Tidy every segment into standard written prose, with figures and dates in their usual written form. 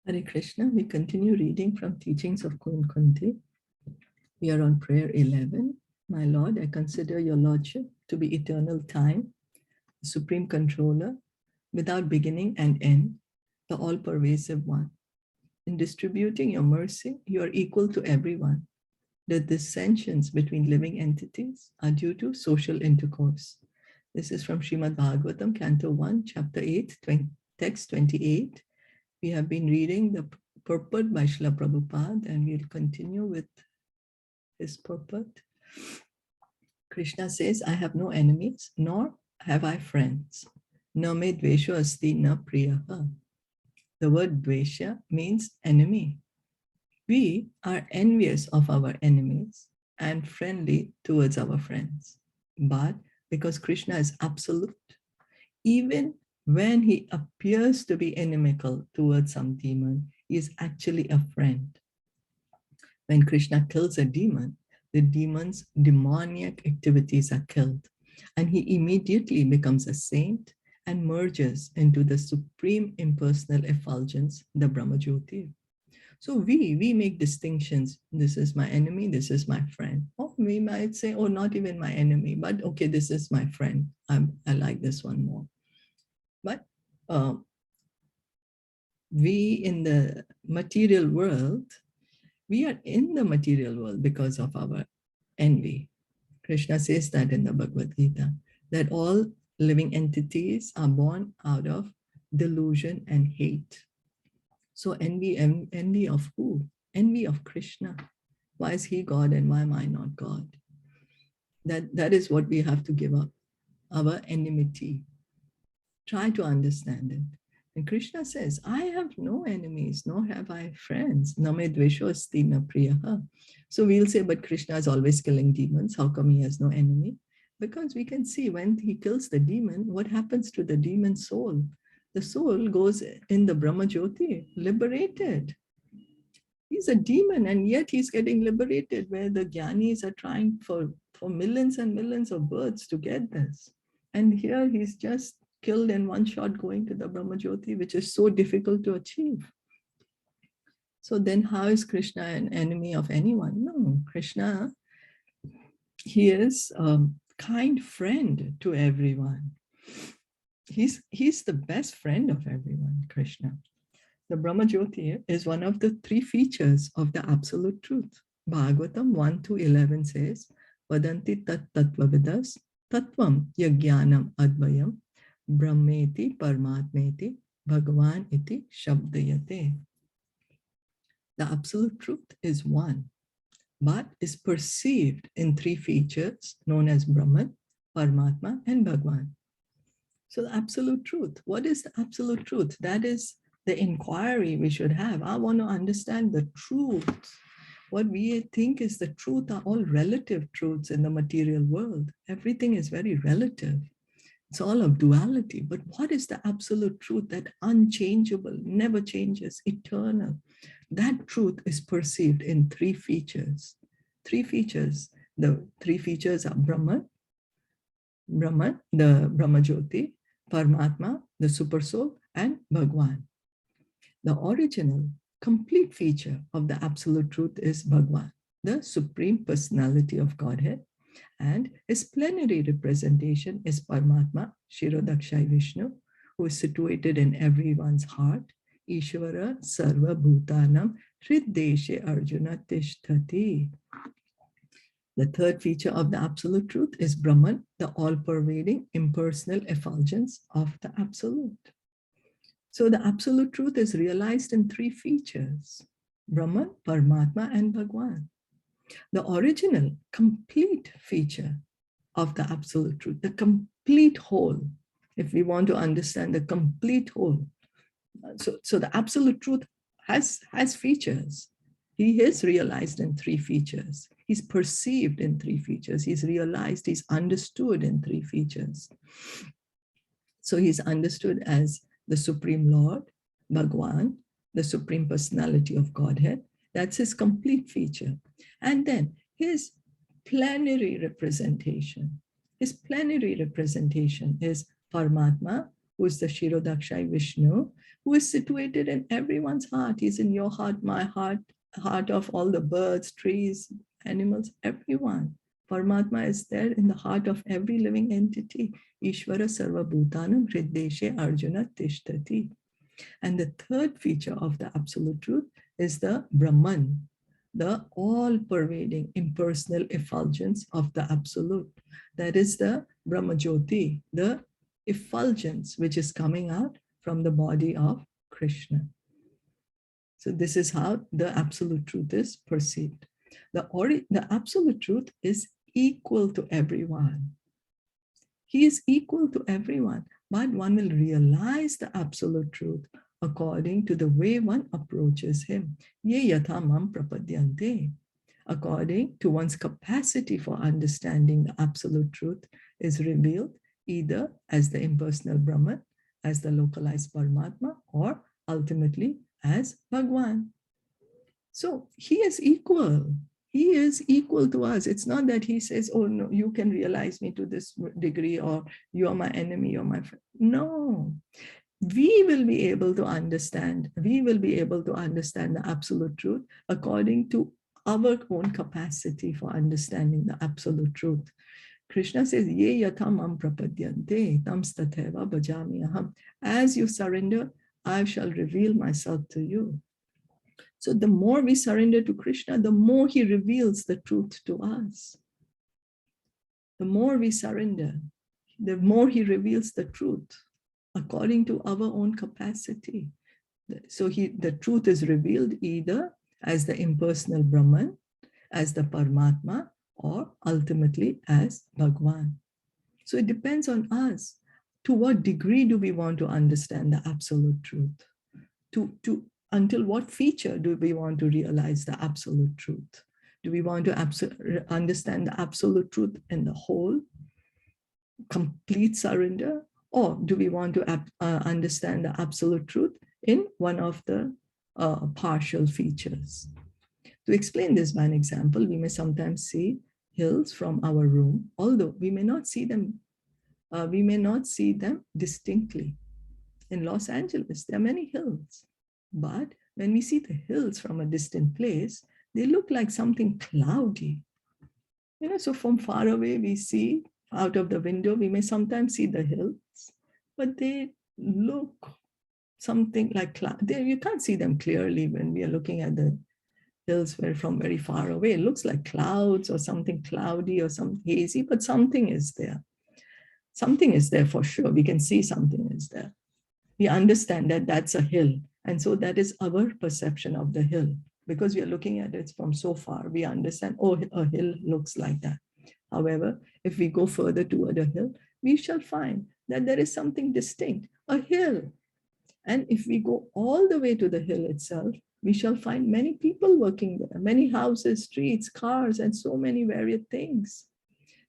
Hare Krishna, we continue reading from teachings of Kunti. We are on prayer 11. My Lord, I consider your Lordship to be eternal time, the Supreme Controller, without beginning and end, the all-pervasive one. In distributing your mercy, you are equal to everyone. The dissensions between living entities are due to social intercourse. This is from Srimad Bhagavatam Canto 1, Chapter 8, text 28. We have been reading the purport by Srila Prabhupada, and we'll continue with his purport. Krishna says, I have no enemies, nor have I friends. Na me dvesho asti na priyaha. The word dvesha means enemy. We are envious of our enemies and friendly towards our friends. But because Krishna is absolute, even when he appears to be inimical towards some demon, he is actually a friend. When Krishna kills a demon, the demon's demoniac activities are killed, and he immediately becomes a saint and merges into the supreme impersonal effulgence, the Brahmajyoti. So we make distinctions. This is my enemy, this is my friend. Or we might say, oh, not even my enemy, but okay, this is my friend. I like this one more. But we in the material world, we are in the material world because of our envy. Krishna says that in the Bhagavad Gita, that all living entities are born out of delusion and hate. So envy of who? Envy of Krishna. Why is he God and why am I not God? That is what we have to give up, our enmity. Try to understand it. And Krishna says, I have no enemies, nor have I friends. Name dvesho asti na priyaha. So we'll say, but Krishna is always killing demons. How come he has no enemy? Because we can see when he kills the demon, what happens to the demon soul? The soul goes in the Brahma Jyoti, liberated. He's a demon and yet he's getting liberated, where the Gyanis are trying for millions and millions of births to get this. And here he's just killed in one shot going to the Brahma Jyoti, which is so difficult to achieve. So then how is Krishna an enemy of anyone? No, Krishna, he is a kind friend to everyone. He's the best friend of everyone, Krishna. The Brahma Jyoti is one of the three features of the absolute truth. Bhagavatam 1-11 says, Vadanti tat tattvavidas tattvam yajnanam advayam brahmeti paramatmeti bhagavan iti shabdayate. The absolute truth is one, but is perceived in three features known as Brahman, Paramatma, and Bhagavan. So the absolute truth, what is the absolute truth? That is the inquiry we should have. I want to understand the truth. What we think is the truth are all relative truths in the material world. Everything is very relative. It's all of duality. But what is the absolute truth, that unchangeable, never changes, eternal? That truth is perceived in three features. Three features. The three features are Brahman, the Brahma Jyoti, Paramatma, the Supersoul, and Bhagwan. The original, complete feature of the absolute truth is Bhagwan, the Supreme Personality of Godhead, and his plenary representation is Paramatma, Shirodakshai Vishnu, who is situated in everyone's heart, Ishvara Sarva Bhutanam Hriddeshe Arjuna Tishtati. The third feature of the absolute truth is Brahman, the all-pervading impersonal effulgence of the absolute. So the absolute truth is realized in three features: Brahman, Paramatma, and Bhagwan. The original complete feature of the absolute truth, the complete whole, if we want to understand the complete whole. So the absolute truth has features. He is realized in three features. He's perceived in three features. He's realized, he's understood in three features. So he's understood as the Supreme Lord, Bhagwan, the Supreme Personality of Godhead. That's his complete feature. And then his plenary representation. His plenary representation is Paramatma, who is the Shirodakshai Vishnu, who is situated in everyone's heart. He's in your heart, my heart, heart of all the birds, trees, animals, everyone. Paramatma is there in the heart of every living entity. Ishvara Sarva Bhutanam Hriddeshe Arjuna Tishtati. And the third feature of the Absolute Truth is the Brahman, the all-pervading impersonal effulgence of the Absolute. That is the Brahmajyoti, the effulgence which is coming out from the body of Krishna. So this is how the Absolute Truth is perceived. The Absolute Truth is equal to everyone. He is equal to everyone, but one will realize the Absolute Truth according to the way one approaches him. Ye yatha mam prapadyante. According to one's capacity for understanding the Absolute Truth is revealed either as the impersonal Brahman, as the localized Paramatma, or ultimately as Bhagwan. So he is equal. He is equal to us. It's not that he says, oh no, you can realize me to this degree, or you are my enemy, you're my friend. No, we will be able to understand. We will be able to understand the Absolute Truth according to our own capacity for understanding the Absolute Truth. Krishna says, Ye yatham mam prapadyante tam statheva bhajami aham. As you surrender, I shall reveal myself to you. So the more we surrender to Krishna, the more he reveals the truth to us. The more we surrender, the more he reveals the truth according to our own capacity. So the truth is revealed either as the impersonal Brahman, as the Paramatma, or ultimately as Bhagwan. So it depends on us. To what degree do we want to understand the Absolute Truth? Until what feature do we want to realize the Absolute Truth? Do we want to understand the Absolute Truth in the whole, complete surrender? Or do we want to understand the Absolute Truth in one of the partial features? To explain this by an example, we may sometimes see hills from our room, although we may not see them distinctly. In Los Angeles, there are many hills. But when we see the hills from a distant place, they look like something cloudy. So from far away, we see out of the window, we may sometimes see the hills, but they look something like cloud. You can't see them clearly when we are looking at the hills from very far away. It looks like clouds or something cloudy or something hazy, but something is there. Something is there for sure. We can see something is there. We understand that that's a hill. And so that is our perception of the hill. Because we are looking at it from so far, we understand, oh, a hill looks like that. However, if we go further toward a hill, we shall find that there is something distinct, a hill. And if we go all the way to the hill itself, we shall find many people working there, many houses, streets, cars, and so many various things.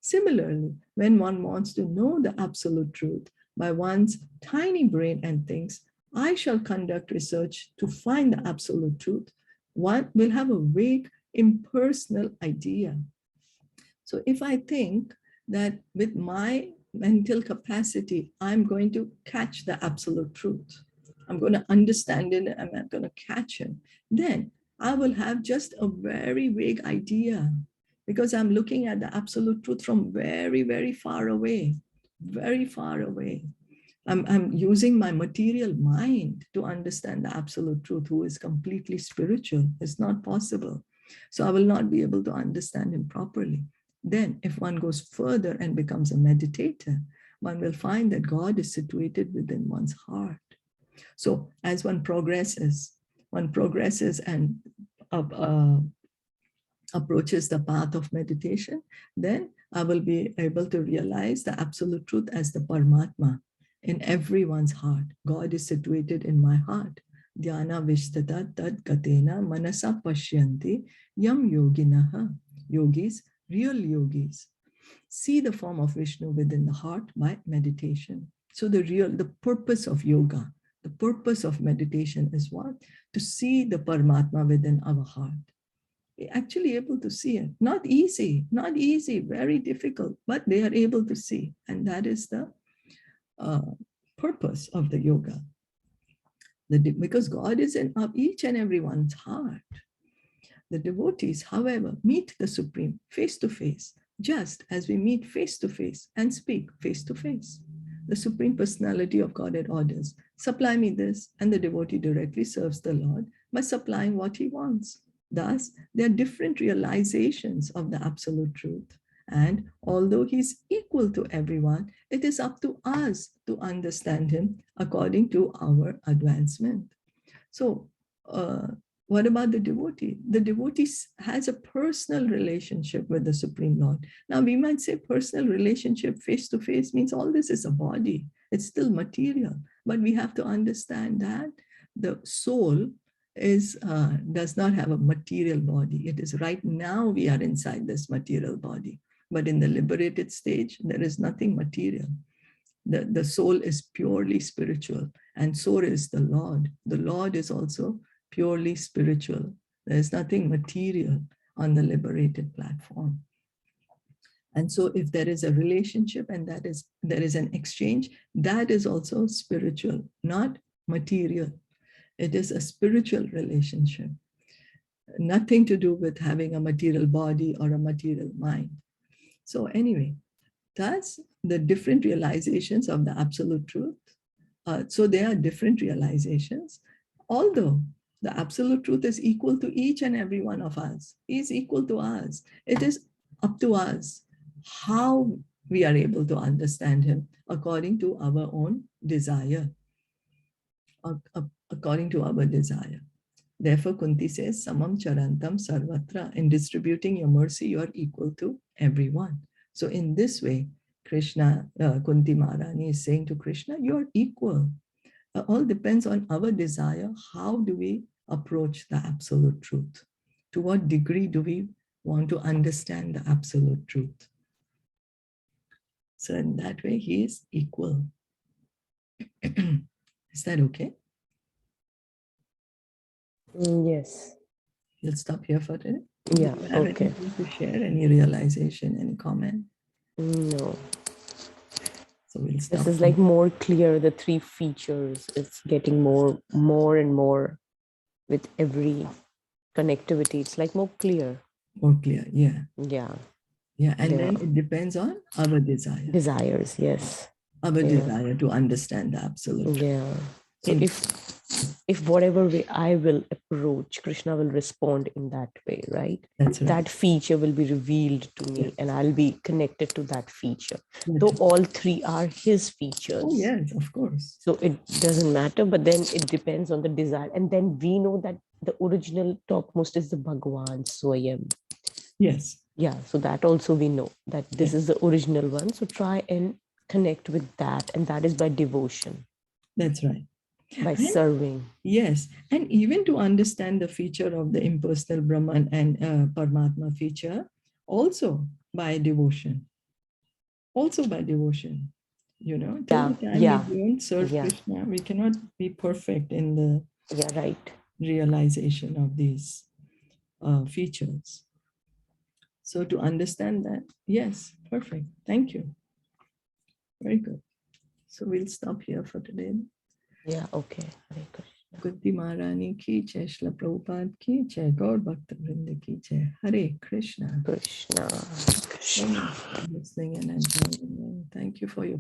Similarly, when one wants to know the Absolute Truth by one's tiny brain and thinks, I shall conduct research to find the Absolute Truth, one will have a vague, impersonal idea. So if I think that with my mental capacity, I'm going to catch the Absolute Truth, I'm going to understand it, and I'm going to catch it, then I will have just a very vague idea, because I'm looking at the Absolute Truth from very, very far away, very far away. I'm using my material mind to understand the Absolute Truth, who is completely spiritual. It's not possible. So I will not be able to understand him properly. Then if one goes further and becomes a meditator, one will find that God is situated within one's heart. So as one progresses and approaches the path of meditation, then I will be able to realize the Absolute Truth as the Paramatma in everyone's heart. God is situated in my heart. Dhyana vishtata tad katena manasa pashyanti yam yoginaha. Yogis, real yogis, see the form of Vishnu within the heart by meditation. So the purpose of yoga, the purpose of meditation is what? To see the Paramatma within our heart. We're actually able to see it. Not easy, very difficult, but they are able to see. And that is the purpose of the yoga. Because God is in each and everyone's heart. The devotees, however, meet the Supreme face to face, just as we meet face to face and speak face to face. The Supreme Personality of Godhead orders, supply me this, and the devotee directly serves the Lord by supplying what he wants. Thus, there are different realizations of the Absolute Truth. And although he's equal to everyone, it is up to us to understand him according to our advancement. So, what about the devotee? The devotee has a personal relationship with the Supreme Lord. Now, we might say personal relationship face to face means all this is a body. It's still material. But we have to understand that the soul does not have a material body. It is right now we are inside this material body. But in the liberated stage, there is nothing material. The soul is purely spiritual, and so is the Lord. The Lord is also purely spiritual. There is nothing material on the liberated platform. And so if there is a relationship and there is an exchange, that is also spiritual, not material. It is a spiritual relationship. Nothing to do with having a material body or a material mind. So anyway, that's the different realizations of the Absolute Truth. So there are different realizations, although the Absolute Truth is equal to each and every one of us. He is equal to us. It is up to us how we are able to understand him according to our own desire. According to our desire. Therefore, Kunti says, Samam Charantam Sarvatra. In distributing your mercy, you are equal to everyone. So in this way, Krishna, Kunti Maharani is saying to Krishna, you are equal. All depends on our desire. How do we approach the Absolute Truth? To what degree do we want to understand the Absolute Truth? So in that way, he is equal. Is that okay? Yes. You'll stop here for today? Yeah, Do you have okay. anything to share? Any realization, any comment? No. So we'll stop. This is like more clear, the three features. It's getting more and more with every connectivity. It's like more clear. More clear, yeah. Yeah. Yeah, and then it depends on our desire. Desires, yes. Our desire to understand the Absolute. Yeah. So if whatever way I will approach, Krishna will respond in that way, right? That's right. That feature will be revealed to me, and I'll be connected to that feature. Though all three are his features. Oh, yes, of course. So it doesn't matter, but then it depends on the desire. And then we know that the original topmost is the Bhagavan Swayam. Yes. Yeah, so that also we know that this is the original one. So try and connect with that, and that is by devotion. That's right. By serving. Yes, and even to understand the feature of the impersonal Brahman and Paramatma feature, also by devotion. Also by devotion. You know, till the time we don't serve Krishna, we cannot be perfect in the realization of these features. So to understand that, yes, perfect. Thank you. Very good. So we'll stop here for today. Yeah, okay. Hare Krishna. Kunti Maharani ki jai, Shila Prabhupada ki jai, Gaur Bhakta Vrinda ki jai. Hare Krishna. Krishna. Listening and enjoying. Thank you for your